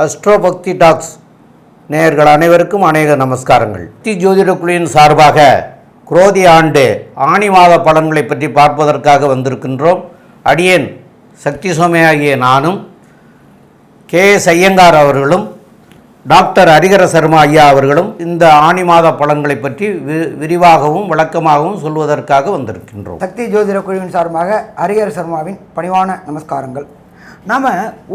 Astro பக்தி tax நேயர்கள் அனைவருக்கும் அநேக நமஸ்காரங்கள். பக்தி ஜோதிட குழுவின் சார்பாக குரோதி ஆண்டு ஆணி மாத பலன்களை பற்றி பார்ப்பதற்காக வந்திருக்கின்றோம். அடியேன் சக்தி சோமையாகிய நானும் கே.எஸ். ஐயங்கார் அவர்களும் டாக்டர் ஹரிஹர சர்மா ஐயா அவர்களும் இந்த ஆணி மாத பலன்களை பற்றி விரிவாகவும் விளக்கமாகவும் சொல்வதற்காக வந்திருக்கின்றோம். சக்தி ஜோதிட குழுவின் சார்பாக ஹரிஹர சர்மாவின் பணிவான நமஸ்காரங்கள். நாம்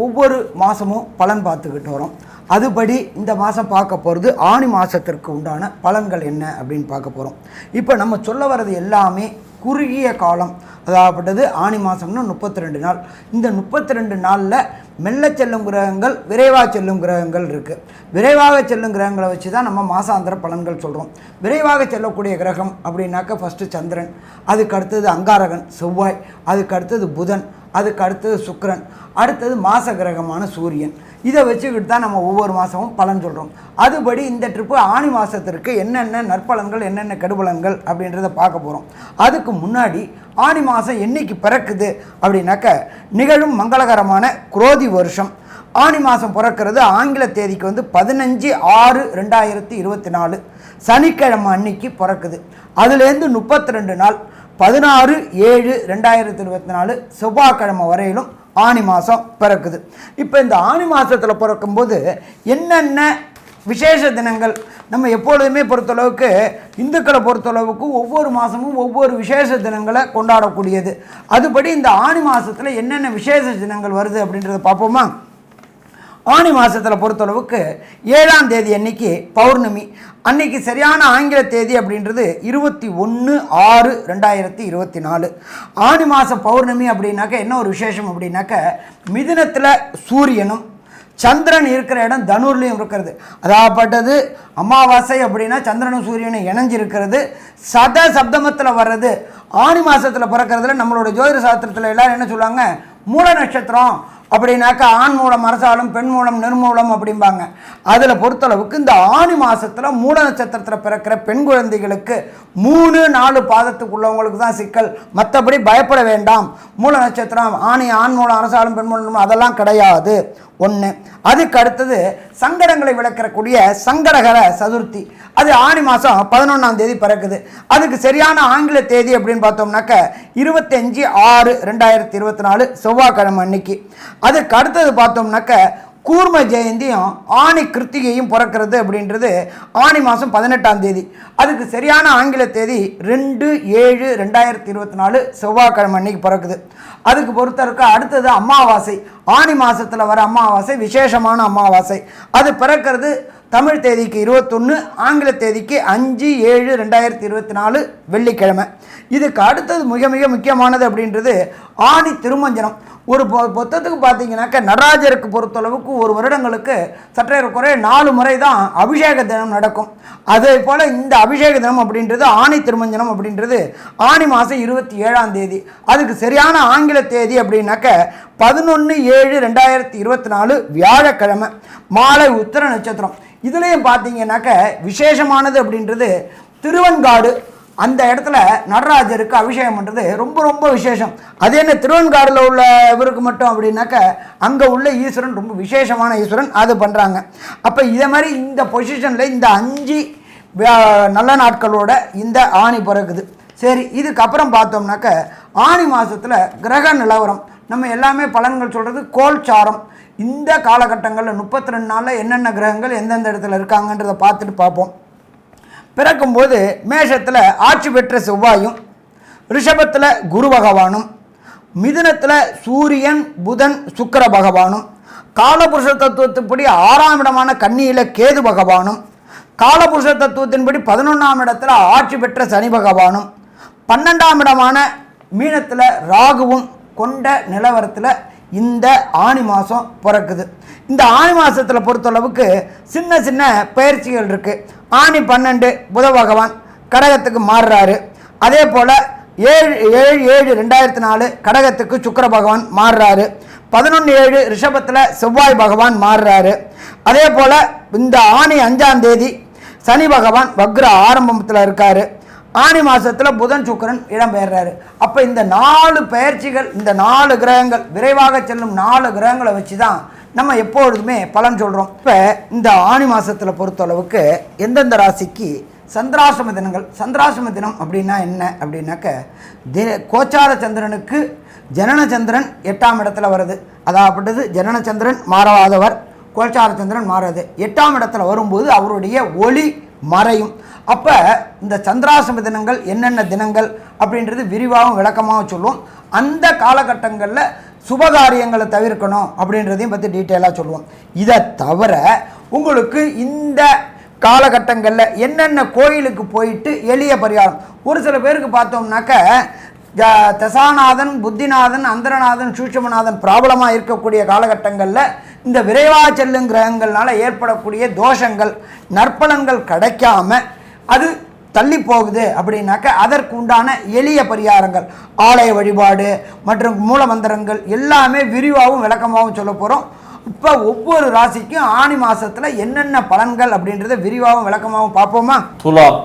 ஒவ்வொரு மாதமும் பலன் பார்த்துக்கிட்டு வரோம். அதுபடி இந்த மாதம் பார்க்க போகிறது ஆணி மாதத்திற்கு உண்டான பலன்கள் என்ன அப்படின்னு பார்க்க போகிறோம். இப்போ நம்ம சொல்ல வர்றது எல்லாமே குறுகிய காலம், அதாகப்பட்டது ஆணி மாதம்னா 32 நாள். இந்த 32 நாளில் மெல்ல செல்லும் கிரகங்கள், விரைவாக செல்லும் கிரகங்கள் இருக்குது. விரைவாக செல்லும் கிரகங்களை வச்சு தான் நம்ம மாசாந்திர பலன்கள் சொல்கிறோம். விரைவாக செல்லக்கூடிய கிரகம் அப்படின்னாக்கா ஃபஸ்ட்டு சந்திரன், அதுக்கு அடுத்தது அங்காரகன் செவ்வாய், அதுக்கு அடுத்தது புதன், அதுக்கு அடுத்தது சுக்கிரன், அடுத்தது மாச கிரகமான சூரியன். இதை வச்சுக்கிட்டு தான் நம்ம ஒவ்வொரு மாதமும் பலன் சொல்கிறோம். அதுபடி இந்த ட்ரிப்பு ஆணி மாதத்திற்கு என்னென்ன நற்பலன்கள் என்னென்ன கெடுபலன்கள் அப்படின்றத பார்க்க போகிறோம். அதுக்கு முன்னாடி ஆணி மாதம் என்னைக்கு பிறக்குது அப்படின்னாக்க நிகழும் மங்களகரமான குரோதி வருஷம் ஆணி மாதம் பிறக்கிறது ஆங்கில தேதிக்கு 15/6/2024 சனிக்கிழமை அன்னைக்கு பிறக்குது. அதுலேருந்து 32 நாள் 16/7/2024 செவ்வாய்க்கிழமை வரையிலும் ஆணி மாதம் பிறக்குது. இப்போ இந்த ஆணி மாதத்தில் பிறக்கும்போது என்னென்ன விசேஷ தினங்கள் நம்ம எப்பொழுதுமே பொறுத்தளவுக்கு இந்துக்களை பொறுத்தளவுக்கு ஒவ்வொரு மாதமும் ஒவ்வொரு விசேஷ தினங்களை கொண்டாடக்கூடியது. அதுபடி இந்த ஆணி மாதத்தில் என்னென்ன விசேஷ தினங்கள் வருது அப்படின்றத பார்ப்போமா. ஆணி மாதத்தில் பொறுத்தளவுக்கு 7ஆம் தேதி அன்னைக்கு பௌர்ணமி. அன்னைக்கு சரியான ஆங்கில தேதி அப்படின்றது 21/6/2024. ஆணி மாதம் பௌர்ணமி அப்படின்னாக்க என்ன ஒரு விசேஷம் அப்படின்னாக்க மிதுனத்தில் சூரியனும் சந்திரன் இருக்கிற இடம் தனுர்லையும் இருக்கிறது. அதாகப்பட்டது அமாவாசை அப்படின்னா சந்திரனும் சூரியனும் இணைஞ்சிருக்கிறது. சத சப்தமத்தில் வர்றது ஆணி மாதத்தில் பிறக்கிறதுல நம்மளோட ஜோதிட சாஸ்திரத்தில் எல்லோரும் என்ன சொல்லுவாங்க, மூல நட்சத்திரம் அப்படின்னாக்கா ஆண் மூலம் அரசாலும் பெண் மூலம் நிர்மூலம் அப்படிம்பாங்க. அதில் பொறுத்தளவுக்கு இந்த ஆணி மாதத்தில் மூல நட்சத்திரத்தில் பிறக்கிற பெண் குழந்தைகளுக்கு 3-4 பாதத்துக்கு உள்ளவங்களுக்கு தான் சிக்கல். மற்றபடி பயப்பட வேண்டாம். மூல நட்சத்திரம் ஆண் மூலம் அரசாலும் பெண் மூலம் அதெல்லாம் கிடையாது. ஒன்று. அதுக்கு அடுத்தது சங்கடங்களை விளக்கக்கூடிய சங்கடகர சதுர்த்தி, அது ஆணி மாதம் 11ஆம் தேதி பிறக்குது. அதுக்கு சரியான ஆங்கில தேதி அப்படின்னு பார்த்தோம்னாக்க 25/6/2024 செவ்வாய்க்கிழமை அன்னைக்கு. அதுக்கு அடுத்தது பார்த்தோம்னாக்க கூர்ம ஜெயந்தியும் ஆணி கிருத்திகையும் பிறக்கிறது அப்படின்றது ஆணி மாதம் 18ஆம் தேதி. அதுக்கு சரியான ஆங்கில தேதி 2/7/2024 செவ்வாய்க்கிழமை அன்னைக்கு பிறக்குது. அதுக்கு பொறுத்தவரைக்கு அடுத்தது அமாவாசை. ஆணி மாதத்தில் வர அமாவாசை விசேஷமான அமாவாசை. அது பிறக்கிறது தமிழ் தேதிக்கு 21, ஆங்கில தேதிக்கு 5/7/2024 வெள்ளிக்கிழமை. இதுக்கு அடுத்தது மிக மிக முக்கியமானது அப்படின்றது ஆணி திருமஞ்சனம். ஒரு பொத்தத்துக்கு பார்த்தீங்கன்னாக்க நடராஜருக்கு பொறுத்தளவுக்கு ஒரு வருடங்களுக்கு சற்றே குறைய 4 முறை தான் அபிஷேக தினம் நடக்கும். அதே போல் இந்த அபிஷேக தினம் அப்படின்றது ஆணி திருமஞ்சனம் அப்படின்றது ஆணி மாதம் 27ஆம் தேதி. அதுக்கு சரியான ஆங்கில தேதி அப்படின்னாக்க 11/7/2024 வியாழக்கிழமை மாலை உத்திர நட்சத்திரம். இதுலேயும் பார்த்தீங்கன்னாக்க விசேஷமானது அப்படின்றது திருவெண்காடு. அந்த இடத்துல நடராஜருக்கு அபிஷேகம் பண்ணுறது ரொம்ப ரொம்ப விசேஷம். அது என்ன திருவெண்காடில் உள்ள இவருக்கு மட்டும் அப்படின்னாக்க அங்கே உள்ள ஈஸ்வரன் ரொம்ப விசேஷமான ஈஸ்வரன், அது பண்ணுறாங்க. அப்போ இதே மாதிரி இந்த பொசிஷனில் இந்த 5 நல்ல நாட்களோட இந்த ஆணி பிறகுது. சரி, இதுக்கப்புறம் பார்த்தோம்னாக்க ஆணி மாதத்தில் கிரக நிலவரம் நம்ம எல்லாமே பலன்கள் சொல்கிறது கோல்சாரம். இந்த காலகட்டங்களில் 32 நாளில் என்னென்ன கிரகங்கள் எந்தெந்த இடத்துல இருக்காங்கன்றதை பார்த்துட்டு பார்ப்போம். பிறக்கும்போது மேஷத்தில் ஆட்சி பெற்ற செவ்வாயும், ரிஷபத்தில் குரு பகவானும், மிதுனத்தில் சூரியன் புதன் சுக்கிர பகவானும், காலபுருஷ தத்துவத்தின்படி 6ஆம் இடமான கன்னியில் கேது பகவானும், காலபுருஷ தத்துவத்தின்படி 11ஆம் இடத்துல ஆட்சி பெற்ற சனி பகவானும், 12ஆம் இடமான மீனத்தில் ராகுவும் கொண்ட நிலவரத்தில் இந்த ஆணி மாதம் பிறக்குது. இந்த ஆணி மாதத்தில் பொறுத்தளவுக்கு சின்ன சின்ன பயிற்சிகள் இருக்குது. ஆணி 12 புத பகவான் கடகத்துக்கு மாறுறாரு. அதே போல் 7/7/2004 கடகத்துக்கு சுக்கிர பகவான் மாறுறாரு. 11/7 ரிஷபத்தில் செவ்வாய் பகவான் மாறுறாரு. அதே போல் இந்த ஆணி 5ஆம் தேதி சனி பகவான் வக்ர ஆரம்பத்தில் இருக்கார். ஆணி மாதத்தில் புதன் சுக்கிரன் இடம்பெயர்றாரு. அப்போ இந்த 4 பெயர்ச்சிகள், இந்த 4 கிரகங்கள் விரைவாக செல்லும் 4 கிரகங்களை வச்சு தான் நம்ம எப்பொழுதுமே பலன் சொல்கிறோம். இப்போ இந்த ஆணி மாதத்தில் பொறுத்தளவுக்கு எந்தெந்த ராசிக்கு சந்திராசிரம தினங்கள், சந்திராசிரம தினம் அப்படின்னா என்ன அப்படின்னாக்க கோச்சார சந்திரனுக்கு ஜனன சந்திரன் 8ஆம் இடத்துல வருது. அதாவது ஜனன சந்திரன் மாறாதவர், கோச்சார சந்திரன் மாறாது. 8ஆம் இடத்துல வரும்போது அவருடைய ஒளி மறையும். அப்போ இந்த சந்திராசிரம தினங்கள் என்னென்ன தினங்கள் அப்படின்றது விரிவாகவும் விளக்கமாகவும் சொல்லுவோம். அந்த காலகட்டங்களில் சுபகாரியங்களை தவிர்க்கணும் அப்படின்றதையும் பற்றி டீட்டெயிலாக சொல்லுவோம். இதை தவிர உங்களுக்கு இந்த காலகட்டங்களில் என்னென்ன கோயிலுக்கு போயிட்டு எளிய பரிகாரம், ஒரு சில பேருக்கு பார்த்தோம்னாக்க தசாநாதன், புத்திநாதன், அந்தரநாதன், சூட்சுமநாதன் ப்ராப்ளமாக இருக்கக்கூடிய காலகட்டங்களில் இந்த விரைவாக செல்லும் கிரகங்கள்னால ஏற்படக்கூடிய தோஷங்கள், நற்பலன்கள் கிடைக்காம அது தள்ளி போகுது அப்படின்னாக்க அதற்கு உண்டான எளிய பரிகாரங்கள், ஆலய வழிபாடு மற்றும் மூலமந்திரங்கள் எல்லாமே விரிவாகவும் விளக்கமாகவும் சொல்ல போகிறோம். இப்போ ஒவ்வொரு ராசிக்கும் ஆணி மாதத்தில் என்னென்ன பலன்கள் அப்படின்றத விரிவாகவும் விளக்கமாகவும் பார்ப்போமா? துலாம்,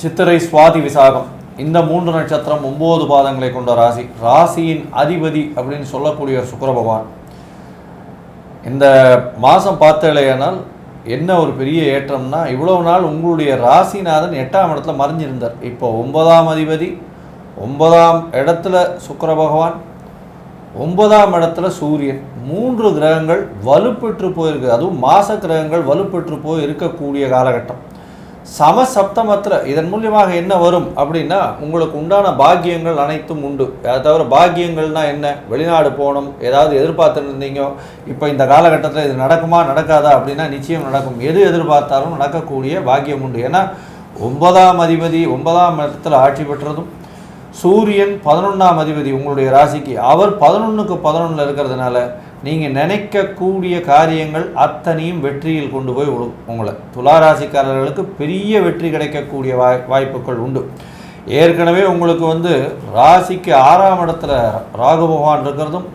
சித்திரை, சுவாதி, விசாகம் இந்த 3 நட்சத்திரம் 9 பாதங்களை கொண்ட ராசி. ராசியின் அதிபதி அப்படின்னு சொல்லக்கூடிய சுக்கிர பகவான். இந்த மாதம் பார்த்தலையானால் என்ன ஒரு பெரிய ஏற்றம்னா, இவ்வளவு நாள் உங்களுடைய ராசிநாதன் 8ஆம் இடத்துல மறைஞ்சிருந்தார். இப்போ 9ஆம் அதிபதி, 9ஆம் இடத்துல சுக்கிர பகவான், 9ஆம் இடத்துல சூரியன், 3 கிரகங்கள் வலுப்பெற்று போயிருக்கு. அதுவும் மாச கிரகங்கள் வலுப்பெற்று போய் இருக்கக்கூடிய காலகட்டம். சமசப்தமத்தில் இதன் மூலியமாக என்ன வரும் அப்படின்னா, உங்களுக்கு உண்டான பாக்கியங்கள் அனைத்தும் உண்டு. அதை தவிர பாக்கியங்கள்னா என்ன, வெளிநாடு போகணும், ஏதாவது எதிர்பார்த்துட்டு இருந்தீங்க, இப்போ இந்த காலகட்டத்தில் இது நடக்குமா நடக்காதா அப்படின்னா நிச்சயம் நடக்கும். எது எதிர்பார்த்தாலும் நடக்கக்கூடிய பாக்கியம் உண்டு. ஏன்னா 9ஆம் அதிபதி 9ஆம் இடத்துல ஆட்சி பெற்றதும், சூரியன் 11ஆம் அதிபதி உங்களுடைய ராசிக்கு, அவர் 11க்கு 11 இருக்கிறதுனால நீங்கள் நினைக்கக்கூடிய காரியங்கள் அத்தனையும் வெற்றியில் கொண்டு போய் விடும். உங்களை துளாராசிக்காரர்களுக்கு பெரிய வெற்றி கிடைக்கக்கூடிய வாய்ப்புகள் உண்டு. ஏற்கனவே உங்களுக்கு ராசிக்கு 6ஆம் இடத்துல ராகு பகவான் இருக்கிறதும்,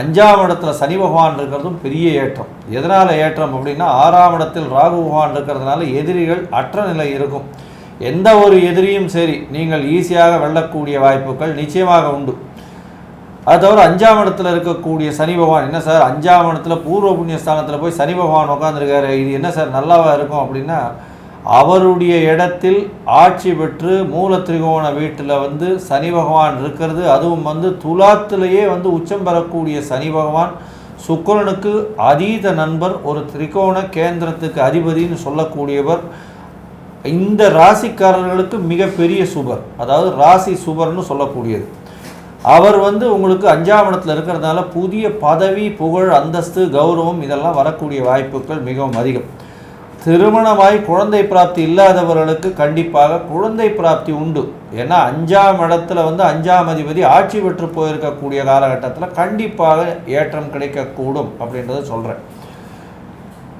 5ஆம் இடத்துல சனி பகவான் இருக்கிறதும் பெரிய ஏற்றம். எதனால் ஏற்றம் அப்படின்னா, 6ஆம் இடத்தில் ராகு பகவான் இருக்கிறதுனால எதிரிகள் அற்ற நிலை இருக்கும். எந்த ஒரு எதிரியும் சரி நீங்கள் ஈஸியாக வெல்லக்கூடிய வாய்ப்புகள் நிச்சயமாக உண்டு. அது தவிர 5ஆம் இடத்துல இருக்கக்கூடிய சனி பகவான், என்ன சார் 5ஆம் இடத்துல பூர்வ புண்ணியஸ்தானத்தில் போய் சனி பகவான் உட்காந்துருக்காரு, இது என்ன சார் நல்லாவா இருக்கும் அப்படின்னா, அவருடைய இடத்தில் ஆட்சி பெற்று மூல திரிகோண வீட்டில் சனி பகவான் இருக்கிறது. அதுவும் துலாத்திலேயே உச்சம் பெறக்கூடிய சனி பகவான் சுக்கிரனுக்கு அதீத நண்பர், ஒரு திரிகோண கேந்திரத்துக்கு அதிபதினு சொல்லக்கூடியவர். இந்த ராசிக்காரர்களுக்கு மிகப்பெரிய சுபர், அதாவது ராசி சுபர்னு சொல்லக்கூடியது. அவர் உங்களுக்கு 5ஆம் இடத்துல இருக்கிறதுனால புதிய பதவி, புகழ், அந்தஸ்து, கௌரவம் இதெல்லாம் வரக்கூடிய வாய்ப்புகள் மிகவும் அதிகம். திருமணமாய் குழந்தை பிராப்தி இல்லாதவர்களுக்கு கண்டிப்பாக குழந்தை பிராப்தி உண்டு. ஏன்னா 5ஆம் இடத்துல 5ஆம் அதிபதி ஆட்சி பெற்று போயிருக்கக்கூடிய காலகட்டத்தில் கண்டிப்பாக ஏற்றம் கிடைக்கக்கூடும் அப்படின்றத சொல்கிறேன்.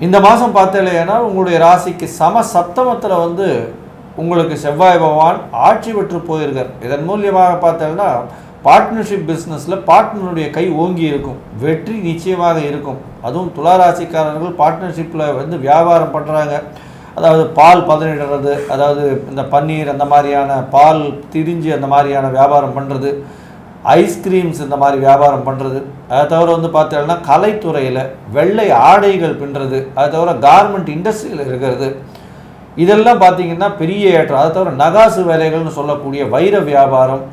இந்த மாதம் பார்த்தீங்கன்னா உங்களுடைய ராசிக்கு சப்தமத்தில் உங்களுக்கு செவ்வாய் பகவான் ஆட்சி பெற்று போயிருக்கார். இதன் மூலியமாக பார்த்தீங்கன்னா பார்ட்னர்ஷிப் பிஸ்னஸில் பார்ட்னருடைய கை ஓங்கி இருக்கும், வெற்றி நிச்சயமாக இருக்கும். அதுவும் துளாராசிக்காரர்கள் பார்ட்னர்ஷிப்பில் வியாபாரம் பண்ணுறாங்க, அதாவது பால் பதனிடுறது, அதாவது இந்த பன்னீர் அந்த மாதிரியான பால் திரிஞ்சு அந்த மாதிரியான வியாபாரம் பண்ணுறது, ஐஸ்கிரீம்ஸ் இந்த மாதிரி வியாபாரம் பண்ணுறது, அதை தவிர பார்த்தீங்கன்னா கலைத்துறையில் வெள்ளை ஆடைகள் பின்னுறது, அதை தவிர கார்மெண்ட் இண்டஸ்ட்ரியில் இருக்கிறது, இதெல்லாம் பார்த்தீங்கன்னா பெரிய ஏற்றம். அதை தவிர நகாசு வேலைகள்னு சொல்லக்கூடிய வைர வியாபாரம்,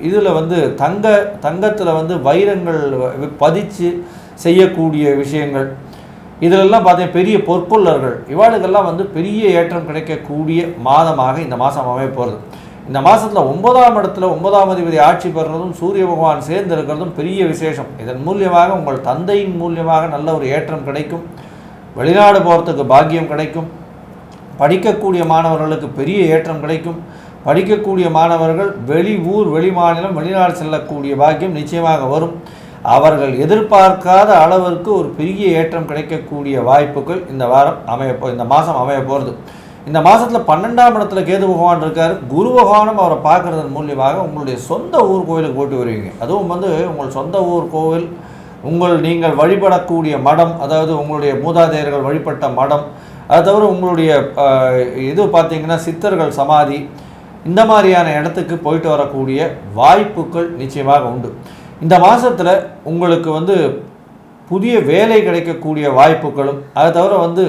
இதில் தங்கத்தில் வைரங்கள் பதிச்சு செய்யக்கூடிய விஷயங்கள், இதிலெல்லாம் பார்த்தீங்கன்னா பெரிய பொற்பொருளர்கள் இவாளுக்கெல்லாம் பெரிய ஏற்றம் கிடைக்கக்கூடிய மாதமாக இந்த மாதம் அமைய போகிறது. இந்த மாதத்தில் 9ஆம் இடத்துல 9ஆம் அதிபதி ஆட்சி பெறுறதும் சூரிய பகவான் சேர்ந்து இருக்கிறதும் பெரிய விசேஷம். இதன் மூலியமாக உங்கள் தந்தையின் மூலியமாக நல்ல ஒரு ஏற்றம் கிடைக்கும். வெளிநாடு போகிறதுக்கு பாக்கியம் கிடைக்கும். படிக்கக்கூடிய மாணவர்களுக்கு பெரிய ஏற்றம் கிடைக்கும். படிக்கக்கூடிய மாணவர்கள் வெளி ஊர், வெளி மாநிலம், வெளிநாடு செல்லக்கூடிய பாக்கியம் நிச்சயமாக வரும். அவர்கள் எதிர்பார்க்காத அளவிற்கு ஒரு பெரிய ஏற்றம் கிடைக்கக்கூடிய வாய்ப்புகள் இந்த மாதம் அமைய போகிறது. இந்த மாதத்தில் 12ஆம் இடத்துல கேது பகவான் இருக்கார். குரு பகவானும் அவரை பார்க்குறதன் மூலியமாக உங்களுடைய சொந்த ஊர் கோவிலுக்கு போட்டு வருவீங்க. அதுவும் உங்கள் சொந்த ஊர் கோவில், நீங்கள் வழிபடக்கூடிய மடம், அதாவது உங்களுடைய மூதாதையர்கள் வழிபட்ட மடம், அது தவிர உங்களுடைய இது பார்த்திங்கன்னா சித்தர்கள் சமாதி, இந்த மாதிரியான இடத்துக்கு போயிட்டு வரக்கூடிய வாய்ப்புகள் நிச்சயமாக உண்டு. இந்த மாதத்தில் உங்களுக்கு புதிய வேலை கிடைக்கக்கூடிய வாய்ப்புகளும், அதை தவிர வந்து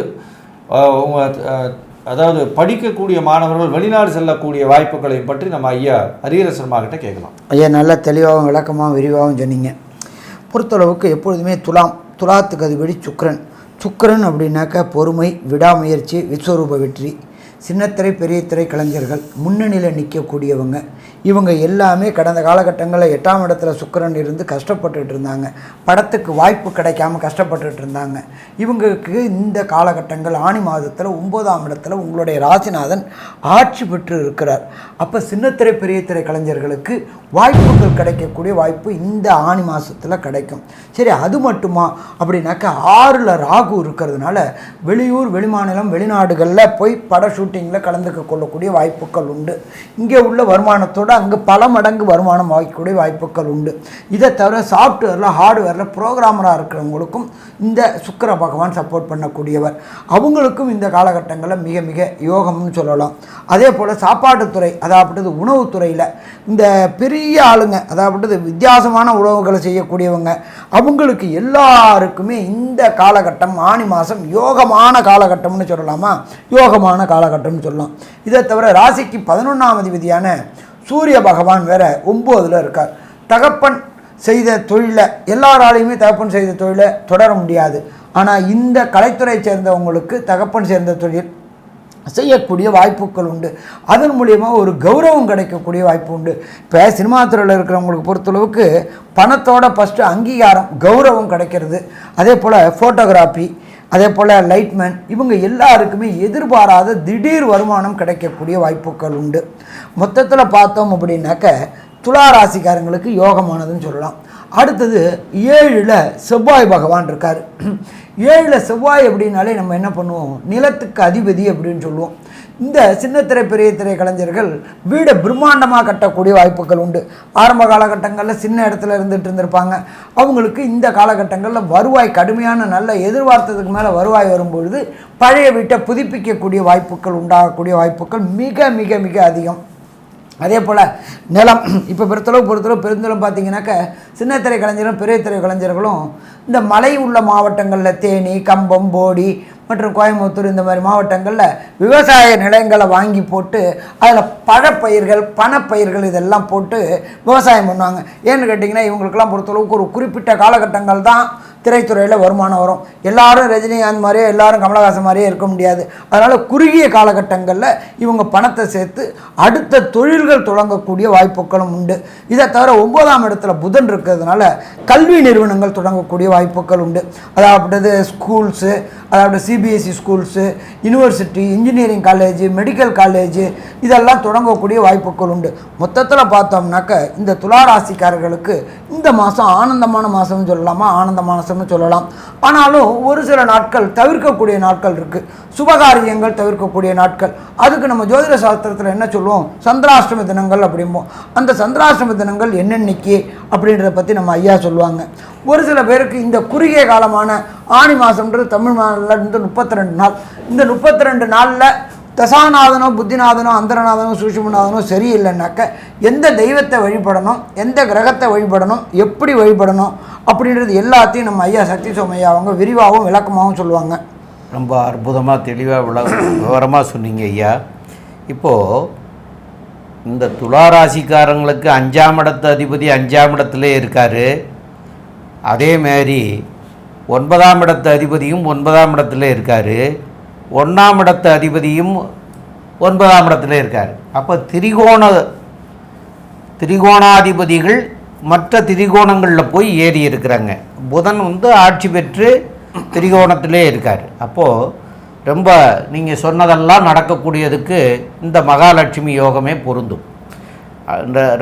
அதாவது படிக்கக்கூடிய மாணவர்கள் வெளிநாடு செல்லக்கூடிய வாய்ப்புகளையும் பற்றி நம்ம ஐயா ஹரிஹர சர்மா கிட்ட கேட்கலாம். ஐயா நல்ல தெளிவாகவும் விளக்கமாகவும் விரிவாகவும் சொன்னீங்க. பொறுத்தளவுக்கு எப்பொழுதுமே துலாத்துக்கு அதிபதி சுக்கிரன் அப்படின்னாக்கா பொறுமை, விடாமுயற்சி, விஸ்வரூப வெற்றி, சின்னத்திரை பெரிய திரை கலைஞர்கள், முன்னணியில் நிற்கக்கூடியவங்க, இவங்க எல்லாமே கடந்த காலகட்டங்களில் 8ஆம் இடத்துல சுக்கிரன் இருந்து கஷ்டப்பட்டுட்டு இருந்தாங்க. படத்துக்கு வாய்ப்பு கிடைக்காம கஷ்டப்பட்டுட்டு இருந்தாங்க. இவங்களுக்கு இந்த காலகட்டங்கள் ஆணி மாதத்தில் 9ஆம் இடத்துல உங்களுடைய ராசிநாதன் ஆட்சி பெற்று இருக்கிறார். அப்போ சின்னத்திரை பெரிய திரை கலைஞர்களுக்கு வாய்ப்புகள் கிடைக்கக்கூடிய வாய்ப்பு இந்த ஆணி மாதத்தில் கிடைக்கும். சரி, அது மட்டுமா அப்படின்னாக்கா 6ல் ராகு இருக்கிறதுனால வெளியூர், வெளிமாநிலம், வெளிநாடுகளில் போய் பட ஷூட்டிங்கில் கலந்துக்க கொள்ளக்கூடிய வாய்ப்புகள் உண்டு. இங்கே உள்ள வருமானத்தோடு அங்கே பல மடங்கு வருமானம் வாங்கக்கூடிய வாய்ப்புகள் உண்டு. இதை தவிர சாஃப்ட்வேரில், ஹார்ட்வேரில் ப்ரோக்ராமராக இருக்கிறவங்களுக்கும் இந்த சுக்கிர பகவான் சப்போர்ட் பண்ணக்கூடியவர். அவங்களுக்கும் இந்த காலகட்டங்களில் மிக மிக யோகம்னு சொல்லலாம். அதே போல் சாப்பாட்டுத்துறை, அதாவது உணவுத்துறையில் இந்த பெரிய ஆளுங்க, அதாவது வித்தியாசமான உணவுகளை செய்யக்கூடியவங்க, அவங்களுக்கு எல்லாருக்குமே இந்த காலகட்டம் ஆணி மாதம் யோகமான காலகட்டம்னு சொல்லலாமா? யோகமான காலகட்டம்னு சொல்லலாம். இதை தவிர ராசிக்கு 11ஆம் அதிபதியான சூரிய பகவான் வேற 9ல் இருக்கார். தகப்பன் செய்த தொழிலை, எல்லாராலையுமே தகப்பன் செய்த தொழிலை தொடர முடியாது. ஆனால் இந்த கலைத்துறை சேர்ந்தவங்களுக்கு தகப்பன் சேர்ந்த தொழில் செய்யக்கூடிய வாய்ப்புகள் உண்டு. அதன் மூலியமாக ஒரு கௌரவம் கிடைக்கக்கூடிய வாய்ப்பு உண்டு. இப்போ சினிமா துறையில் இருக்கிறவங்களுக்கு பொறுத்தளவுக்கு பணத்தோட ஃபஸ்ட்டு அங்கீகாரம், கௌரவம் கிடைக்கிறது. அதே போல் ஃபோட்டோகிராஃபி, அதே போல் லைட்மேன், இவங்க எல்லாருக்குமே எதிர்பாராத திடீர் வருமானம் கிடைக்கக்கூடிய வாய்ப்புகள் உண்டு. மொத்தத்தில் பார்த்தோம் அப்படின்னாக்க துலா ராசிக்காரங்களுக்கு யோகமானதுன்னு சொல்லலாம். அடுத்தது 7ல் செவ்வாய் பகவான் இருக்கார். 7ல் செவ்வாய் அப்படின்னாலே நம்ம என்ன பண்ணுவோம்? நிலத்துக்கு அதிபதி அப்படின்னு சொல்லுவோம். இந்த சின்னத்திரை பெரிய திரை கலைஞர்கள் வீடை பிரம்மாண்டமாக கட்டக்கூடிய வாய்ப்புகள் உண்டு. ஆரம்ப காலகட்டங்களில் சின்ன இடத்துல இருந்திருப்பாங்க. அவங்களுக்கு இந்த காலகட்டங்களில் வருவாய் கடுமையான, நல்ல எதிர்பார்த்ததுக்கு மேலே வருவாய் வரும்பொழுது பழைய வீட்டை புதுப்பிக்கக்கூடிய வாய்ப்புகள் உண்டாகக்கூடிய வாய்ப்புகள் மிக மிக மிக அதிகம். அதே போல் நிலம், இப்போ பொறுத்தளவு பெருந்தளவு பார்த்தீங்கன்னாக்க சின்னத்திரை கலைஞர்களும் பெரிய திரை கலைஞர்களும் இந்த மலை உள்ள மாவட்டங்களில் தேனி, கம்பம், போடி மற்றும் கோயம்புத்தூர் இந்த மாதிரி மாவட்டங்களில் விவசாய நிலங்களை வாங்கி போட்டு அதில் பழப்பயிர்கள், பணப்பயிர்கள் இதெல்லாம் போட்டு விவசாயம் பண்ணுவாங்க. ஏன்னு கேட்டிங்கன்னா இவங்களுக்கெல்லாம் பொறுத்தளவுக்கு ஒரு குறிப்பிட்ட காலகட்டங்கள் தான் திரைத்துறையில் வருமானம் வரும். எல்லாரும் ரஜினிகாந்த் மாதிரியே, எல்லாரும் கமலஹாசன் மாதிரியே இருக்க முடியாது. அதனால் குறுகிய காலகட்டங்களில் இவங்க பணத்தை சேர்த்து அடுத்த தொழில்கள் தொடங்கக்கூடிய வாய்ப்புகளும் உண்டு. இதை தவிர 9ஆம் இடத்துல புதன் இருக்கிறதுனால கல்வி நிறுவனங்கள் தொடங்கக்கூடிய வாய்ப்புகள் உண்டு. அதாவது ஸ்கூல்ஸு, அதாவது CBSE schools, university, engineering college, medical college இதெல்லாம் தொடங்கக்கூடிய வாய்ப்புகள் உண்டு. மொத்தத்தில் பார்த்தோம்னாக்க இந்த துளாராசிக்காரர்களுக்கு இந்த மாதம் ஆனந்தமான மாதம்னு சொல்லலாமா? ஆனந்தமான சொல்லலாம். ஆனாலும் ஒரு சில நாட்கள் தவிர்க்கக்கூடிய நாட்கள் இருக்கு. சுபகாரியங்கள் தவிர்க்கக்கூடிய நாட்கள். அதுக்கு நம்ம ஜோதிட சாஸ்திரத்தில் என்ன சொல்லுவோம்? சந்திராஷ்டம தினங்கள் அப்படிம்போம். அந்த சந்திராஷ்டம தினங்கள் என்னென்னைக்கு அப்படின்றத பற்றி நம்ம ஐயா சொல்லுவாங்க. ஒரு சில பேருக்கு இந்த குறுகிய காலமான ஆணி மாதம்ன்றது தமிழ் நாளில் இருந்து 32 நாள். இந்த 32 நாளில் தசாநாதனோ, புத்திநாதனோ, அந்தரநாதனோ, சூஷ்மநாதனோ சரியில்லைன்னாக்க எந்த தெய்வத்தை வழிபடணும், எந்த கிரகத்தை வழிபடணும், எப்படி வழிபடணும் அப்படின்றது எல்லாத்தையும் நம்ம ஐயா சக்தி சோமையா அவங்க விரிவாகவும் விளக்கமாகவும் சொல்லுவாங்க. ரொம்ப அற்புதமாக தெளிவாக விவரமாக சொன்னீங்க ஐயா. இப்போது இந்த துளாராசிக்காரங்களுக்கு 5ஆம் இடத்து அதிபதி 5ஆம் இடத்துல இருக்கார். அதேமாரி 9ஆம் இடத்து அதிபதியும் 9ஆம் இடத்துல இருக்கார். 1ஆம் இடத்து அதிபதியும் 9ஆம் இடத்துல இருக்கார். அப்போ திரிகோணாதிபதிகள் மற்ற திரிகோணங்களில் போய் ஏறி இருக்கிறாங்க. புதன் ஆட்சி பெற்று திரிகோணத்திலே இருக்கார். அப்போது ரொம்ப நீங்கள் சொன்னதெல்லாம் நடக்கக்கூடியதுக்கு இந்த மகாலட்சுமி யோகமே பொருந்தும்.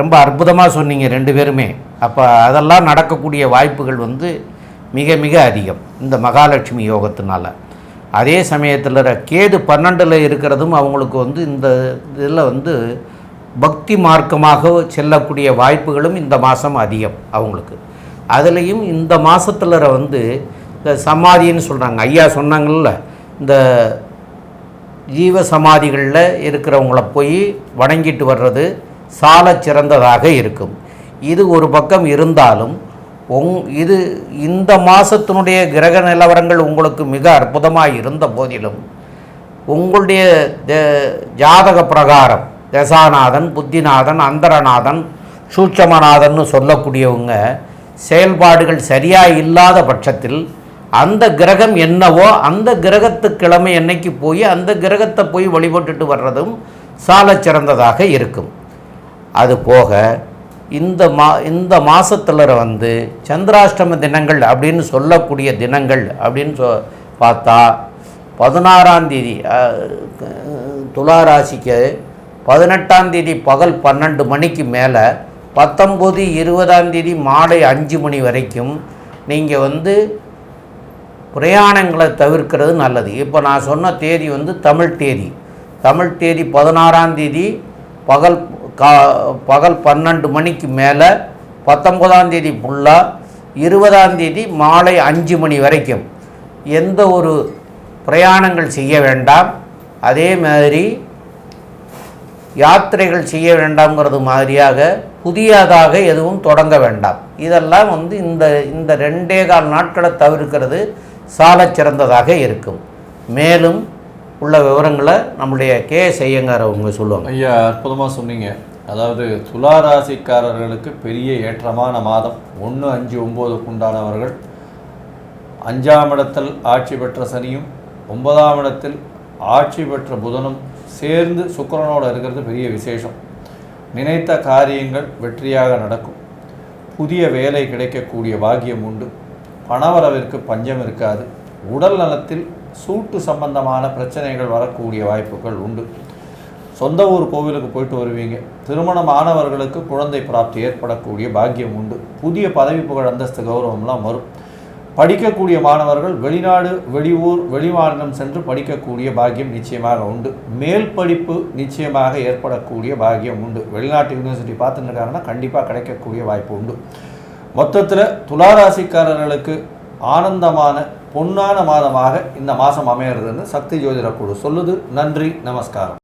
ரொம்ப அற்புதமாக சொன்னீங்க 2 பேருமே. அப்போ அதெல்லாம் நடக்கக்கூடிய வாய்ப்புகள் மிக மிக அதிகம் இந்த மகாலட்சுமி யோகத்தினால. அதே சமயத்தில் கேது 12ல் இருக்கிறதும் அவங்களுக்கு இந்த இதில் பக்தி மார்க்கமாக செல்லக்கூடிய வாய்ப்புகளும் இந்த மாதம் அதிகம் அவங்களுக்கு. அதுலேயும் இந்த மாதத்தில் இந்த சமாதின்னு சொல்கிறாங்க, ஐயா சொன்னாங்கள்ல, இந்த ஜீவ சமாதிகளில் இருக்கிறவங்கள போய் வணங்கிட்டு வர்றது சால சிறந்ததாக இருக்கும். இது ஒரு பக்கம் இருந்தாலும் இது இந்த மாதத்தினுடைய கிரக நிலவரங்கள் உங்களுக்கு மிக அற்புதமாக இருந்த போதிலும் உங்களுடைய ஜாதக பிரகாரம் தசாநாதன், புத்திநாதன், அந்தரநாதன், சூட்சமநாதன் சொல்லக்கூடியவங்க செயல்பாடுகள் சரியாக இல்லாத பட்சத்தில் அந்த கிரகம் என்னவோ அந்த கிரகத்து கிழமை என்னைக்கு போய் அந்த கிரகத்தை போய் வழிபட்டுட்டு வர்றதும் சாலச் சிறந்ததாக இருக்கும். அதுபோக இந்த மாதத்தில் சந்திராஷ்டம தினங்கள் அப்படின்னு சொல்லக்கூடிய தினங்கள் அப்படின்னு பார்த்தா 16ஆம் தேதி துளாராசிக்கு 18ஆம் தேதி பகல் 12 மணிக்கு மேலே 19, 20ஆம் தேதி மாலை 5 மணி வரைக்கும் நீங்கள் பிரயாணங்களை தவிர்க்கிறது நல்லது. இப்போ நான் சொன்ன தேதி தமிழ் தேதி 16ஆம் தேதி பகல் 12 மணிக்கு மேலே 19ஆம் தேதி ஃபுல்லாக 20ஆம் தேதி மாலை 5 மணி வரைக்கும் எந்த ஒரு பிரயாணங்கள் செய்ய வேண்டாம். அதே மாதிரி யாத்திரைகள் செய்ய வேண்டாம்ங்கிறது மாதிரியாக புதியதாக எதுவும் தொடங்க வேண்டாம். இதெல்லாம் இந்த 2.25 நாட்களை தவிர்க்கிறது சாலச் சிறந்ததாக இருக்கும். மேலும் உள்ள விவரங்களை நம்முடைய ஐயங்கார் அவங்க சொல்லுவாங்க. ஐயா, அற்புதமாக சொன்னீங்க. அதாவது துளாராசிக்காரர்களுக்கு பெரிய ஏற்றமான மாதம். 1, 5, 9 உண்டானவர்கள் 5ஆம் இடத்தில் ஆட்சி பெற்ற சனியும் 9ஆம் இடத்தில் ஆட்சி பெற்ற புதனும் சேர்ந்து சுக்கிரனோடு இருக்கிறது பெரிய விசேஷம். நினைத்த காரியங்கள் வெற்றியாக நடக்கும். புதிய வேலை கிடைக்கக்கூடிய பாக்கியம் உண்டு. பணவரவிற்கு பஞ்சம் இருக்காது. உடல் நலத்தில் சூட்டு சம்பந்தமான பிரச்சனைகள் வரக்கூடிய வாய்ப்புகள் உண்டு. சொந்த ஊர் கோவிலுக்கு போயிட்டு வருவீங்க. திருமணமானவர்களுக்கு குழந்தை பிராப்தி ஏற்படக்கூடிய பாக்கியம் உண்டு. புதிய பதவி புகழ், அந்தஸ்து, கௌரவம்லாம் வரும். படிக்கக்கூடிய மாணவர்கள் வெளிநாடு, வெளியூர், வெளிமாநிலம் சென்று படிக்கக்கூடிய பாக்கியம் நிச்சயமாக உண்டு. மேல் படிப்பு நிச்சயமாக ஏற்படக்கூடிய பாக்கியம் உண்டு. வெளிநாட்டு யூனிவர்சிட்டி பார்த்துட்டு இருக்காங்கன்னா கண்டிப்பாக கிடைக்கக்கூடிய வாய்ப்பு உண்டு. மொத்தத்தில் துளாராசிக்காரர்களுக்கு ஆனந்தமான பொன்னான மாதமாக இந்த மாதம் அமையிறதுன்னு சக்தி ஜோதிட குழு சொல்லுது. நன்றி, நமஸ்காரம்.